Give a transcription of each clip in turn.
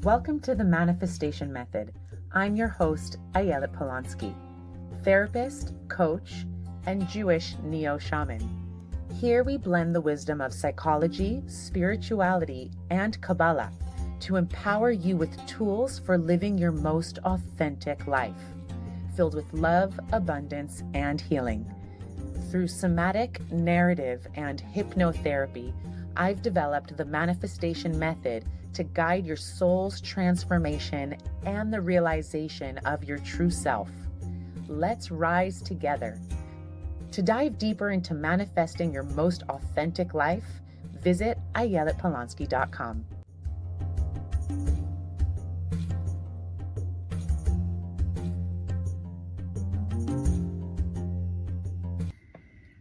Welcome to the Manifestation Method. I'm your host, Ayelet Polonsky, therapist, coach, and Jewish neo-shaman. Here we blend the wisdom of psychology, spirituality, and Kabbalah to empower you with tools for living your most authentic life, filled with love, abundance, and healing. Through somatic, narrative, and hypnotherapy, I've developed the Manifestation Method to guide your soul's transformation and the realization of your true self. Let's rise together. To dive deeper into manifesting your most authentic life, visit ayeletpolonsky.com.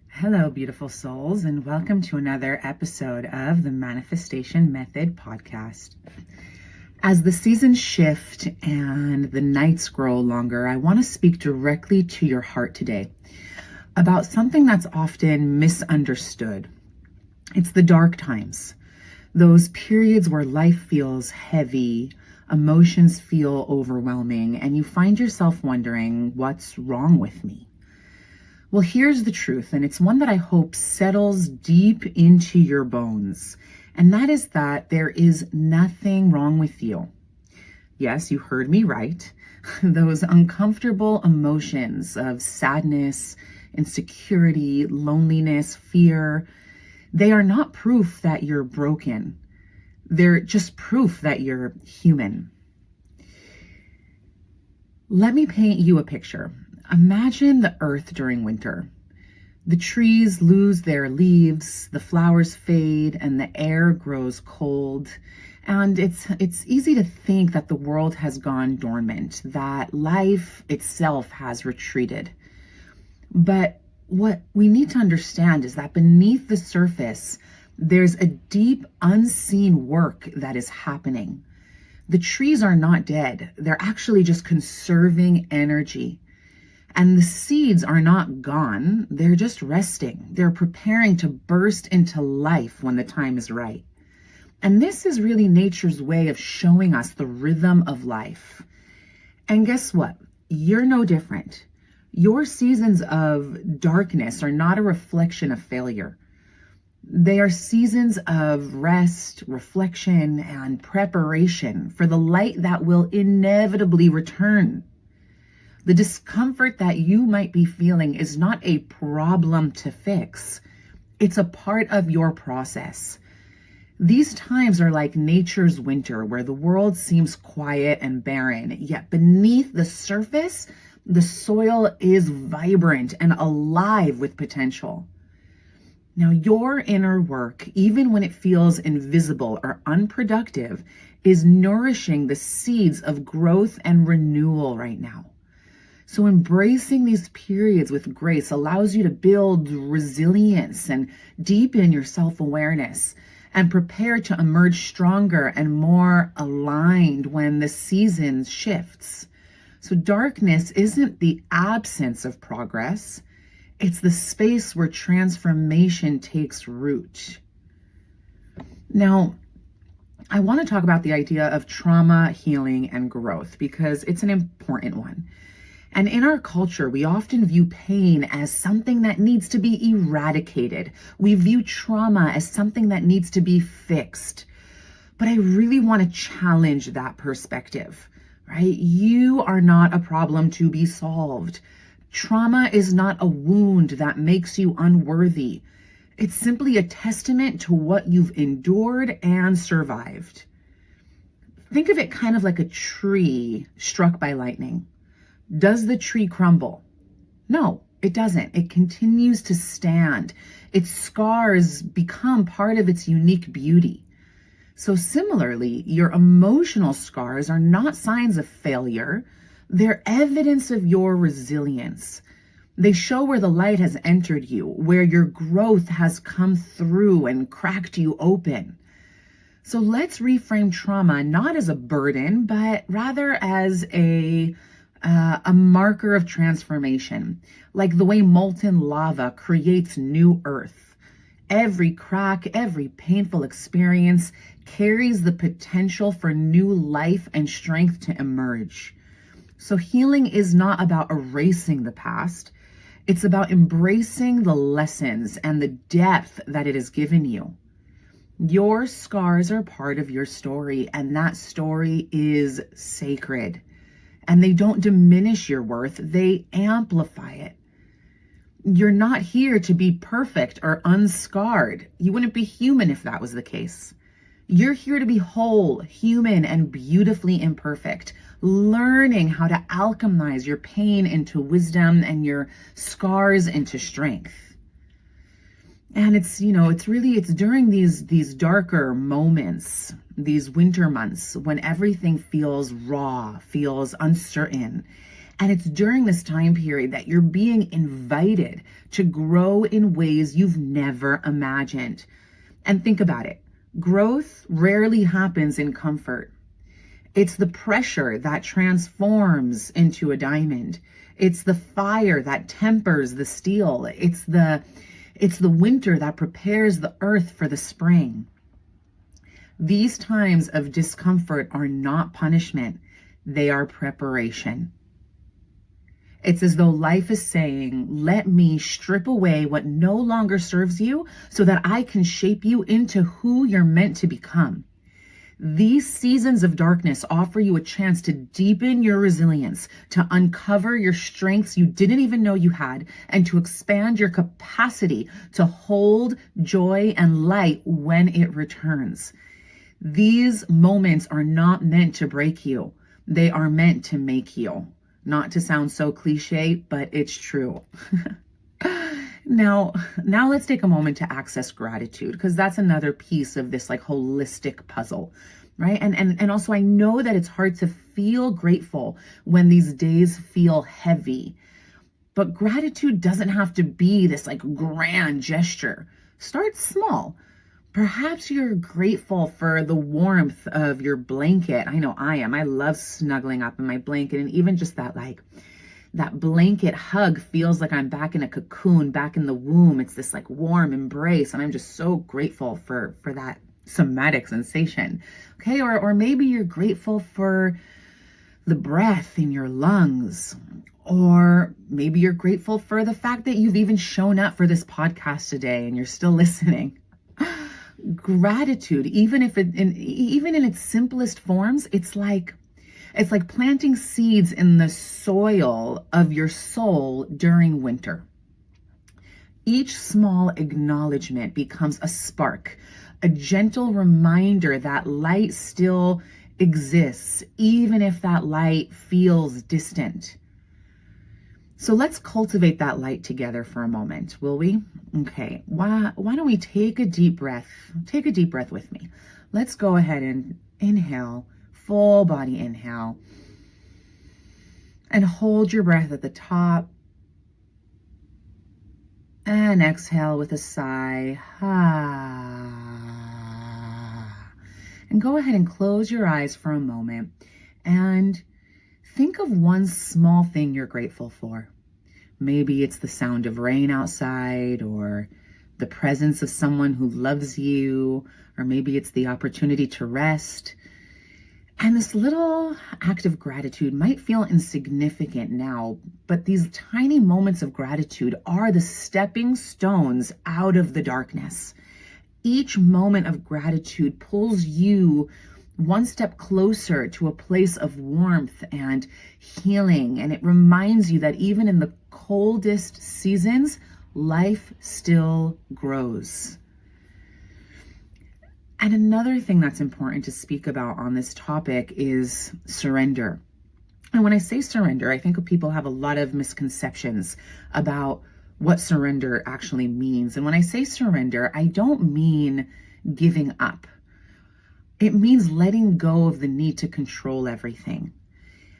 Hello, beautiful souls, and welcome to another episode of the Manifestation Method podcast. As the seasons shift and the nights grow longer, I want to speak directly to your heart today about something that's often misunderstood. It's the dark times, those periods where life feels heavy, emotions feel overwhelming, and you find yourself wondering, what's wrong with me? Well, here's the truth, and it's one that I hope settles deep into your bones, and that is that there is nothing wrong with you. Yes, you heard me right. Those uncomfortable emotions of sadness, insecurity, loneliness, fear, they are not proof that you're broken. They're just proof that you're human. Let me paint you a picture. Imagine the earth during winter. The trees lose their leaves, the flowers fade, and the air grows cold. And it's easy to think that the world has gone dormant, that life itself has retreated. But what we need to understand is that beneath the surface, there's a deep, unseen work that is happening. The trees are not dead. They're actually just conserving energy. And the seeds are not gone, they're just resting. They're preparing to burst into life when the time is right. And this is really nature's way of showing us the rhythm of life. And guess what? You're no different. Your seasons of darkness are not a reflection of failure. They are seasons of rest, reflection, and preparation for the light that will inevitably return. The discomfort that you might be feeling is not a problem to fix. It's a part of your process. These times are like nature's winter, where the world seems quiet and barren, yet beneath the surface, the soil is vibrant and alive with potential. Now, your inner work, even when it feels invisible or unproductive, is nourishing the seeds of growth and renewal right now. So embracing these periods with grace allows you to build resilience and deepen your self-awareness and prepare to emerge stronger and more aligned when the season shifts. So darkness isn't the absence of progress. It's the space where transformation takes root. Now, I want to talk about the idea of trauma, healing, and growth because it's an important one. And in our culture, we often view pain as something that needs to be eradicated. We view trauma as something that needs to be fixed. But I really want to challenge that perspective, right? You are not a problem to be solved. Trauma is not a wound that makes you unworthy. It's simply a testament to what you've endured and survived. Think of it kind of like a tree struck by lightning. Does the tree crumble? No, it doesn't. It continues to stand. Its scars become part of its unique beauty. So similarly, your emotional scars are not signs of failure. They're evidence of your resilience. They show where the light has entered you, where your growth has come through and cracked you open. So let's reframe trauma not as a burden, but rather as a marker of transformation, like the way molten lava creates new earth. Every crack, every painful experience carries the potential for new life and strength to emerge. So healing is not about erasing the past. It's about embracing the lessons and the depth that it has given you. Your scars are part of your story, and that story is sacred. And they don't diminish your worth, they amplify it. You're not here to be perfect or unscarred. You wouldn't be human if that was the case. You're here to be whole, human, and beautifully imperfect, learning how to alchemize your pain into wisdom and your scars into strength. And it's during these darker moments, these winter months, when everything feels raw, feels uncertain. And it's during this time period that you're being invited to grow in ways you've never imagined. And think about it. Growth rarely happens in comfort. It's the pressure that transforms into a diamond. It's the fire that tempers the steel. It's the winter that prepares the earth for the spring. These times of discomfort are not punishment. They are preparation. It's as though life is saying, let me strip away what no longer serves you so that I can shape you into who you're meant to become. These seasons of darkness offer you a chance to deepen your resilience, to uncover your strengths you didn't even know you had, and to expand your capacity to hold joy and light when it returns. These moments are not meant to break you. They are meant to make you. Not to sound so cliche, but it's true. Now let's take a moment to access gratitude, because that's another piece of this holistic puzzle, right? And also I know that it's hard to feel grateful when these days feel heavy, but gratitude doesn't have to be this grand gesture. Start small. Perhaps you're grateful for the warmth of your blanket. I know I am. I love snuggling up in my blanket, and even just that blanket hug feels like I'm back in a cocoon, back in the womb. It's this warm embrace, and I'm just so grateful for that somatic sensation. Okay, or maybe you're grateful for the breath in your lungs, or maybe you're grateful for the fact that you've even shown up for this podcast today and you're still listening. Gratitude, even in its simplest forms, it's like planting seeds in the soil of your soul during winter. Each small acknowledgement becomes a spark, a gentle reminder that light still exists, even if that light feels distant. So let's cultivate that light together for a moment, will we? Okay, why don't we take a deep breath? Take a deep breath with me. Let's go ahead and inhale, full body inhale. And hold your breath at the top. And exhale with a sigh. And go ahead and close your eyes for a moment and think of one small thing you're grateful for. Maybe it's the sound of rain outside, or the presence of someone who loves you, or maybe it's the opportunity to rest. And this little act of gratitude might feel insignificant now, but these tiny moments of gratitude are the stepping stones out of the darkness. Each moment of gratitude pulls you one step closer to a place of warmth and healing. And it reminds you that even in the coldest seasons, life still grows. And another thing that's important to speak about on this topic is surrender. And when I say surrender, I think people have a lot of misconceptions about what surrender actually means. And when I say surrender, I don't mean giving up. It means letting go of the need to control everything.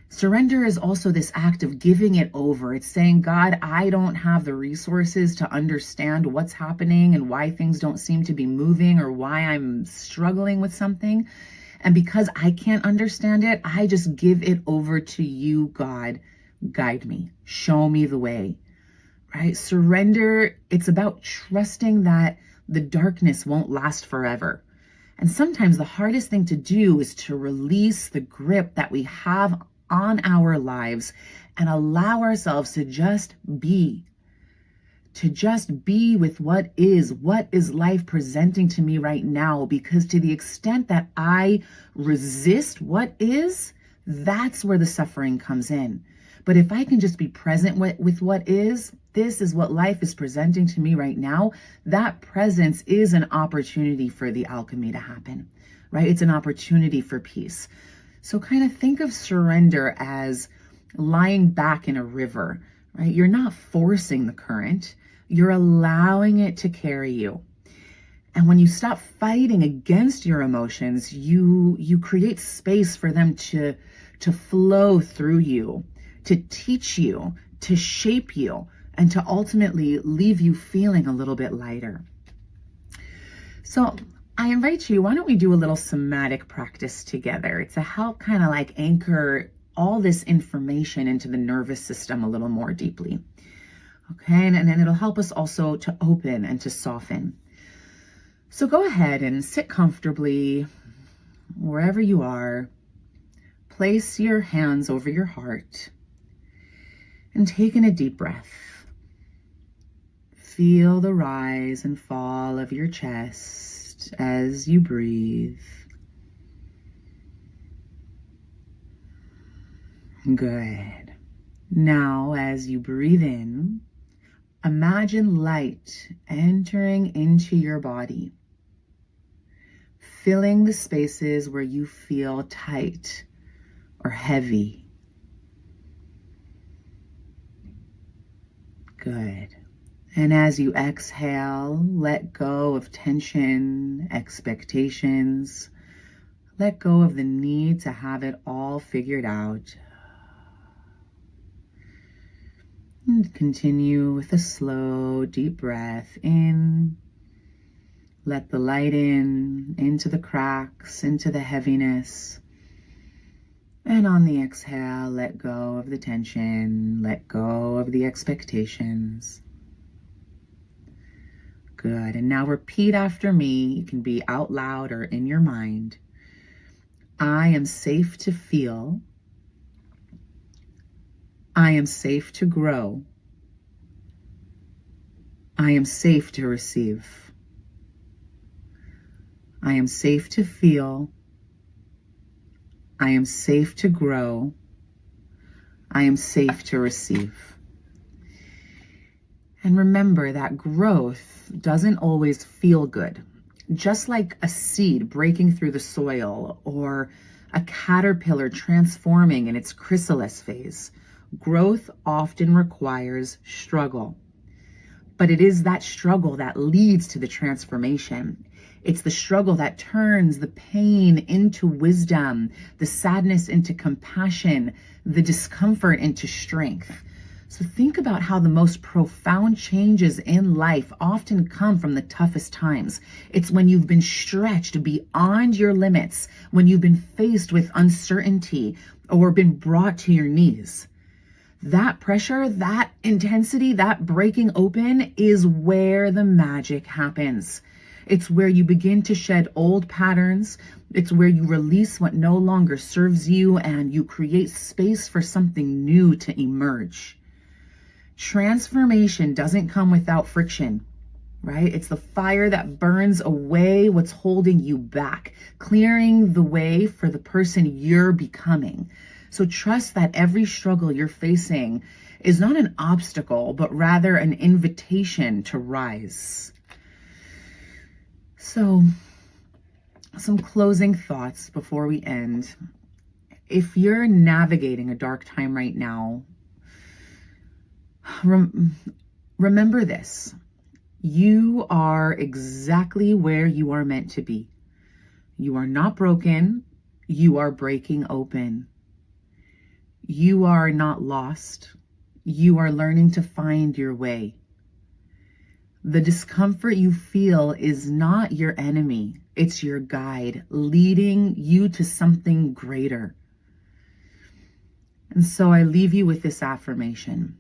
Surrender is also this act of giving it over. It's saying, God, I don't have the resources to understand what's happening and why things don't seem to be moving or why I'm struggling with something. And because I can't understand it, I just give it over to you, God. Guide me. Show me the way. Right? Surrender, it's about trusting that The darkness won't last forever. And sometimes the hardest thing to do is to release the grip that we have on our lives and allow ourselves to just be. To just be with what is life presenting to me right now, because to the extent that I resist what is, that's where the suffering comes in. But if I can just be present with what is, this is what life is presenting to me right now, that presence is an opportunity for the alchemy to happen, right? It's an opportunity for peace. So kind of think of surrender as lying back in a river, right? You're not forcing the current. You're allowing it to carry you. And when you stop fighting against your emotions, you create space for them to flow through you, to teach you, to shape you, and to ultimately leave you feeling a little bit lighter. So I invite you, why don't we do a little somatic practice together to help kind of like anchor all this information into the nervous system a little more deeply. Okay, and then it'll help us also to open and to soften. So go ahead and sit comfortably wherever you are. Place your hands over your heart and take in a deep breath. Feel the rise and fall of your chest as you breathe. Good. Now, as you breathe in, imagine light entering into your body, filling the spaces where you feel tight or heavy. Good. And as you exhale, let go of tension, expectations. Let go of the need to have it all figured out. And continue with a slow, deep breath in. Let the light in, into the cracks, into the heaviness. And on the exhale, let go of the tension, let go of the expectations. Good. And now repeat after me. It can be out loud or in your mind. I am safe to feel. I am safe to grow. I am safe to receive. I am safe to feel. I am safe to grow. I am safe to receive. And remember that growth doesn't always feel good. Just like a seed breaking through the soil or a caterpillar transforming in its chrysalis phase, growth often requires struggle. But it is that struggle that leads to the transformation. It's the struggle that turns the pain into wisdom, the sadness into compassion, the discomfort into strength. So think about how the most profound changes in life often come from the toughest times. It's when you've been stretched beyond your limits, when you've been faced with uncertainty or been brought to your knees. That pressure, that intensity, that breaking open is where the magic happens. It's where you begin to shed old patterns. It's where you release what no longer serves you and you create space for something new to emerge. Transformation doesn't come without friction, right? It's the fire that burns away what's holding you back, clearing the way for the person you're becoming. So trust that every struggle you're facing is not an obstacle, but rather an invitation to rise. So, some closing thoughts before we end. If you're navigating a dark time right now, remember this. You are exactly where you are meant to be. You are not broken. You are breaking open. You are not lost. You are learning to find your way. The discomfort you feel is not your enemy. It's your guide, leading you to something greater. And so I leave you with this affirmation.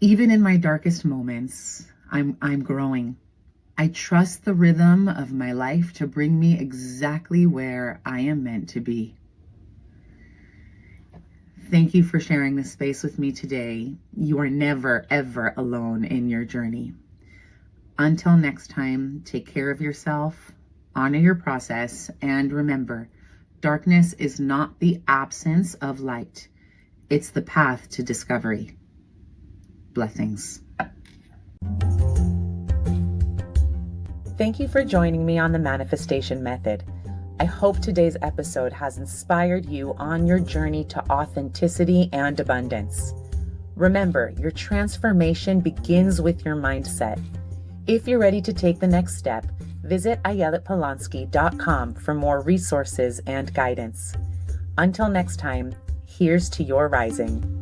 Even in my darkest moments, I'm growing. I trust the rhythm of my life to bring me exactly where I am meant to be. Thank you for sharing this space with me today. You are never, ever alone in your journey. Until next time, take care of yourself, honor your process, and remember, darkness is not the absence of light. It's the path to discovery. Blessings. Thank you for joining me on the Manifestation Method. I hope today's episode has inspired you on your journey to authenticity and abundance. Remember, your transformation begins with your mindset. If you're ready to take the next step, visit ayeletpolonsky.com for more resources and guidance. Until next time, here's to your rising.